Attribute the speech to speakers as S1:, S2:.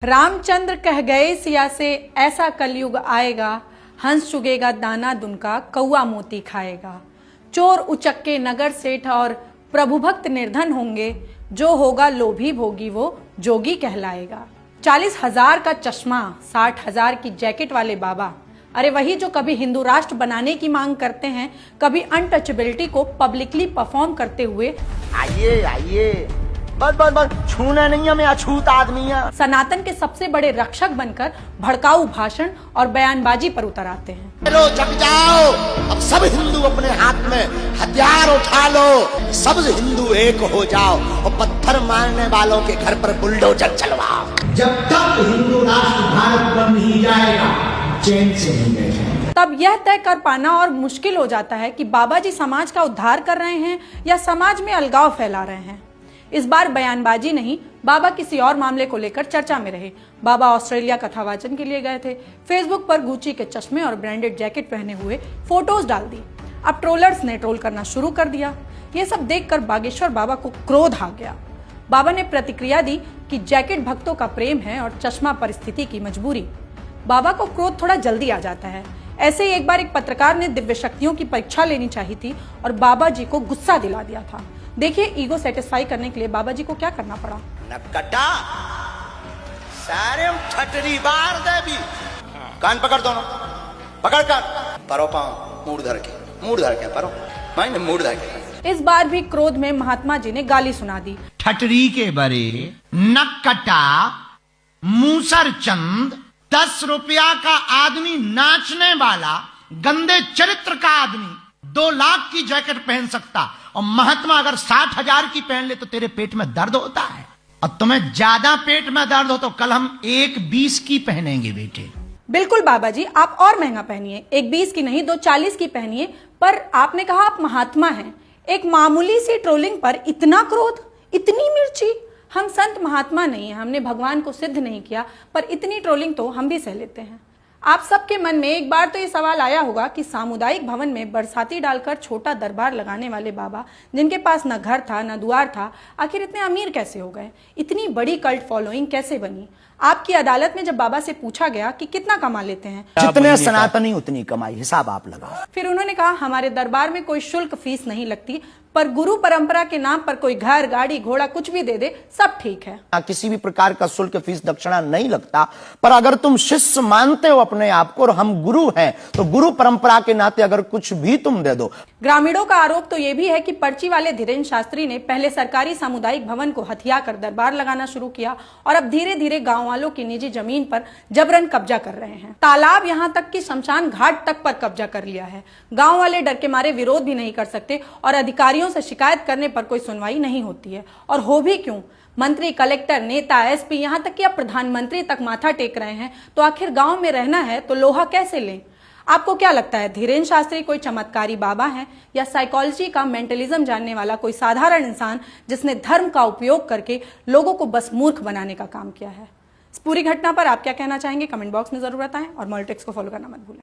S1: रामचंद्र कह गए सिया से ऐसा कलयुग आएगा, हंस चुगेगा दाना दुनका, कौआ मोती खाएगा। चोर उचक्के नगर सेठ और प्रभु भक्त निर्धन होंगे, जो होगा लोभी भोगी वो जोगी कहलाएगा। 40,000 का चश्मा, 60,000 की जैकेट वाले बाबा, अरे वही जो कभी हिंदू राष्ट्र बनाने की मांग करते हैं, कभी अनटचेबिलिटी को पब्लिकली परफॉर्म करते हुए
S2: आइए आइए, बस बस बस छूना नहीं है, मैं अछूत आदमी है।
S1: सनातन के सबसे बड़े रक्षक बनकर भड़काऊ भाषण और बयानबाजी पर उतर आते हैं।
S2: लो जग जाओ, अब सब हिंदू अपने हाथ में हथियार उठा लो, सब हिंदू एक हो जाओ और पत्थर मारने वालों के घर पर बुलडोजर चलवाओ।
S3: जब तक हिंदू राष्ट्र भारत बन नहीं जाएगा, चैन से नहीं बैठेंगे।
S1: तब यह तय कर पाना और मुश्किल हो जाता है कि बाबा जी समाज का उद्धार कर रहे हैं या समाज में अलगाव फैला रहे हैं। इस बार बयानबाजी नहीं, बाबा किसी और मामले को लेकर चर्चा में रहे। बाबा ऑस्ट्रेलिया कथावाचन के लिए गए थे। फेसबुक पर गुची के चश्मे और ब्रांडेड जैकेट पहने हुए फोटोज डाल दी। अब ट्रोलर्स ने ट्रोल करना शुरू कर दिया। ये सब देखकर बागेश्वर बाबा को क्रोध आ गया। बाबा ने प्रतिक्रिया दी कि जैकेट भक्तों का प्रेम है और चश्मा परिस्थिति की मजबूरी। बाबा को क्रोध थोड़ा जल्दी आ जाता है। ऐसे ही एक बार एक पत्रकार ने दिव्य शक्तियों की परीक्षा लेनी चाहिए थी और बाबा जी को गुस्सा दिला दिया था। देखिए ईगो सेटिस्फाई करने के लिए बाबा जी को क्या करना पड़ा।
S2: नकटा सारे ठटरी बार दे भी, कान पकड़ दोनों, पकड़ कान, परो पाँव, मूड धर के परो, माइने मूड धर के।
S1: इस बार भी क्रोध में महात्मा जी ने गाली सुना दी।
S3: ठटरी के बरे, नकटा, मूसर चंद, 10 रुपया का आदमी, नाचने वाला, गंदे चरित्र का आदमी 2 लाख की जैकेट पहन सकता, और महात्मा अगर 60,000 की पहन ले तो तेरे पेट में दर्द होता है। और तुम्हें ज्यादा पेट में दर्द हो तो कल हम 1,20 की पहनेंगे बेटे।
S1: बिल्कुल बाबा जी, आप और महंगा पहनिए, 1,20 की नहीं 2,40 की पहनिए। पर आपने कहा आप महात्मा हैं, एक मामूली सी ट्रोलिंग पर इतना क्रोध, इतनी मिर्ची। हम संत महात्मा नहीं है, हमने भगवान को सिद्ध नहीं किया, पर इतनी ट्रोलिंग तो हम भी सह लेते हैं। आप सबके मन में एक बार तो ये सवाल आया होगा कि सामुदायिक भवन में बरसाती डालकर छोटा दरबार लगाने वाले बाबा, जिनके पास न घर था न द्वार था, आखिर इतने अमीर कैसे हो गए? इतनी बड़ी कल्ट फॉलोइंग कैसे बनी? आपकी अदालत में जब बाबा से पूछा गया कि कितना कमा लेते हैं,
S2: जितने सनातनी उतनी कमाई, हिसाब आप लगाओ।
S1: फिर उन्होंने कहा हमारे दरबार में कोई शुल्क फीस नहीं लगती, पर गुरु परंपरा के नाम पर कोई घर गाड़ी घोड़ा कुछ भी दे दे, सब ठीक है।
S2: किसी भी प्रकार का शुल्क फीस दक्षिणा नहीं लगता, पर अगर तुम शिष्य मानते हो अपने आप को और हम गुरु हैं, तो गुरु परंपरा के नाते अगर कुछ भी तुम दे दो।
S1: ग्रामीणों का आरोप तो यह भी है कि पर्ची वाले धीरेन्द्र शास्त्री ने पहले सरकारी सामुदायिक भवन को हथिया कर दरबार लगाना शुरू किया और अब धीरे धीरे गाँव वालों की निजी जमीन पर जबरन कब्जा कर रहे हैं। तालाब यहाँ तक कि शमशान घाट तक पर कब्जा कर लिया है। गाँव वाले डर के मारे विरोध भी नहीं कर सकते और अधिकारियों से शिकायत करने पर कोई सुनवाई नहीं होती है। और हो भी क्यों, मंत्री, कलेक्टर, नेता, एसपी, यहाँ तक कि अब प्रधानमंत्री तक माथा टेक रहे हैं। तो आखिर गांव में रहना है तो लोहा कैसे लें? आपको क्या लगता है, धीरेन्द्र शास्त्री कोई चमत्कारी बाबा है या साइकोलॉजी का मेंटलिज्म जानने वाला कोई साधारण इंसान जिसने धर्म का उपयोग करके लोगों को बस मूर्ख बनाने का काम किया है? इस पूरी घटना पर आप क्या कहना चाहेंगे? कमेंट बॉक्स में जरूर बताएं और मॉलिटिक्स को फॉलो करना मत भूलें।